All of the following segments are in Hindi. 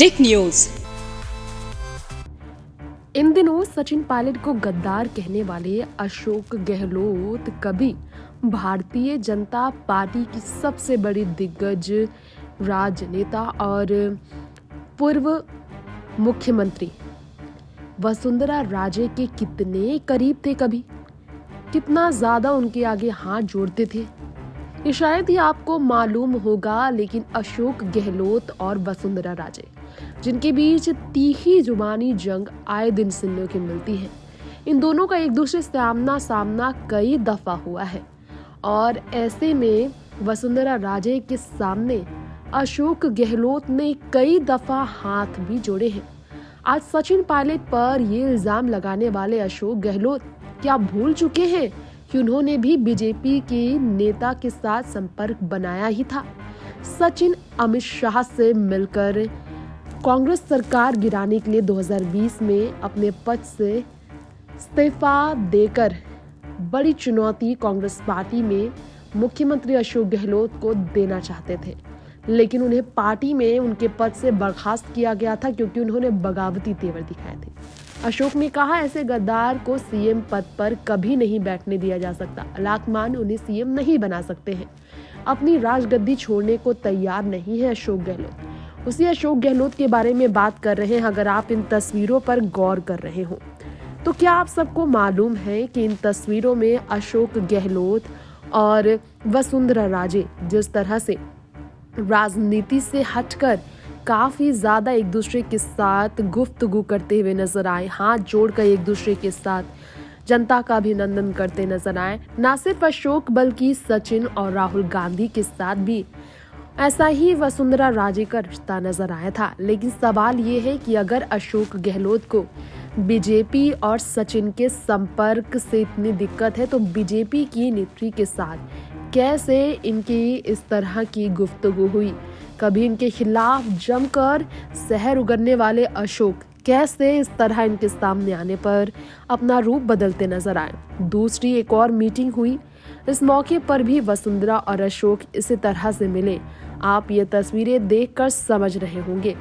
टिक न्यूज। इन दिनों सचिन पायलट को गद्दार कहने वाले अशोक गहलोत कभी भारतीय जनता पार्टी की सबसे बड़ी दिग्गज राजनेता और पूर्व मुख्यमंत्री वसुंधरा राजे के कितने करीब थे, कभी कितना ज्यादा उनके आगे हाथ जोड़ते थे, ये शायद ही आपको मालूम होगा। लेकिन अशोक गहलोत और वसुंधरा राजे, जिनके बीच तीखी जुबानी जंग आए दिन सुनने को मिलती है, इन दोनों का एक दूसरे से आमना सामना कई दफा हुआ है और ऐसे में वसुंधरा राजे के सामने अशोक गहलोत ने कई दफा हाथ भी जोड़े हैं। आज सचिन पायलट पर ये इल्जाम लगाने वाले अशोक गहलोत क्या भूल चुके हैं कि उन्होंने भी बीजेपी के नेता के साथ संपर्क बनाया ही था। सचिन अमित शाह से मिलकर कांग्रेस सरकार गिराने के लिए 2020 में अपने पद से इस्तीफा देकर बड़ी चुनौती कांग्रेस पार्टी में मुख्यमंत्री अशोक गहलोत को देना चाहते थे, लेकिन उन्हें पार्टी में उनके पद से बर्खास्त किया गया था क्योंकि उन्होंने बगावती तेवर दिखाए थे। अशोक ने कहा, ऐसे गद्दार को सीएम पद पर कभी नहीं बैठने दिया जा सकता। अलाकमान उन्हें सीएम नहीं बना सकते हैं। अपनी राजगद्दी छोड़ने को तैयार नहीं है अशोक गहलोत। उसी अशोक गहलोत के बारे में बात कर रहे हैं। अगर आप इन तस्वीरों पर गौर कर रहे हो तो क्या आप सबको मालूम है कि इन तस्वीरों में अशोक गहलोत और वसुंधरा राजे जिस तरह से राजनीति से हटकर काफी ज्यादा एक दूसरे के साथ गुफ्तगू करते हुए नजर आए, हाथ जोड़कर एक दूसरे के साथ जनता का अभिनंदन करते नजर आए। ना सिर्फ अशोक बल्कि सचिन और राहुल गांधी के साथ भी ऐसा ही वसुंधरा राजे का रिश्ता नजर आया था। लेकिन सवाल ये है कि अगर अशोक गहलोत को बीजेपी और सचिन के संपर्क से इतनी दिक्कत है तो बीजेपी की नेत्री के साथ कैसे इनकी इस तरह की गुफ्तगू हुई। कभी इनके खिलाफ जमकर सहर उगरने वाले अशोक कैसे इस तरह इनके सामने आने पर अपना रूप बदलते नजर आए। दूसरी एक और मीटिंग हुई, इस मौके पर भी वसुंधरा और अशोक इसी तरह से मिले। आप ये तस्वीरें देखकर समझ रहे होंगे।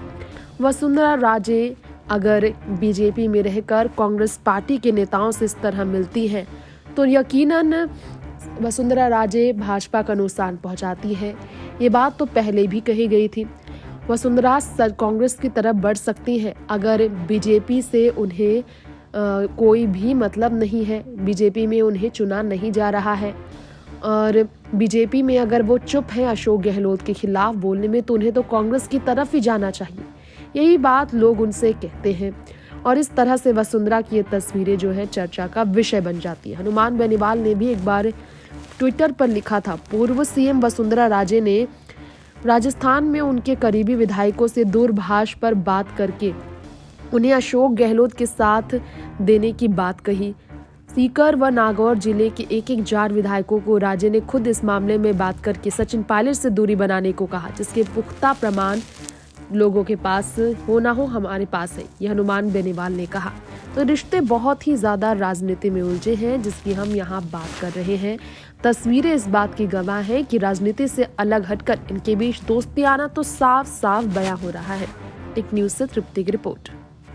वसुंधरा राजे अगर बीजेपी में रहकर कांग्रेस पार्टी के नेताओं से इस तरह मिलती हैं तो यकीनन वसुंधरा राजे भाजपा का नुकसान पहुंचाती है। ये बात तो पहले भी कही गई थी। वसुंधरा कांग्रेस की तरफ बढ़ सकती है अगर बीजेपी से उन्हें कोई भी मतलब नहीं है, बीजेपी में उन्हें चुना नहीं जा रहा है और बीजेपी में अगर वो चुप है अशोक गहलोत के खिलाफ बोलने में तो उन्हें तो कांग्रेस की तरफ ही जाना चाहिए। यही बात लोग उनसे कहते हैं और इस तरह से वसुंधरा की ये तस्वीरें जो है चर्चा का विषय बन जाती है। हनुमान बेनीवाल ने भी एक बार ट्विटर पर लिखा था, पूर्व सीएम वसुंधरा राजे ने राजस्थान में उनके करीबी विधायकों से दूरभाष पर बात करके उन्हें अशोक गहलोत के साथ देने की बात कही। सीकर व नागौर जिले के एक 4 विधायकों को राजे ने खुद इस मामले में बात करके सचिन पायलट से दूरी बनाने को कहा, जिसके पुख्ता प्रमाण लोगों के पास हो ना हो हमारे पास है, यह हनुमान बेनीवाल ने कहा। तो रिश्ते बहुत ही ज्यादा राजनीति में उलझे हैं जिसकी हम यहाँ बात कर रहे हैं। तस्वीरें इस बात की गवाह है कि राजनीति से अलग हटकर इनके बीच दोस्ती आना तो साफ साफ बयां हो रहा है। टिक न्यूज से तृप्ति की रिपोर्ट।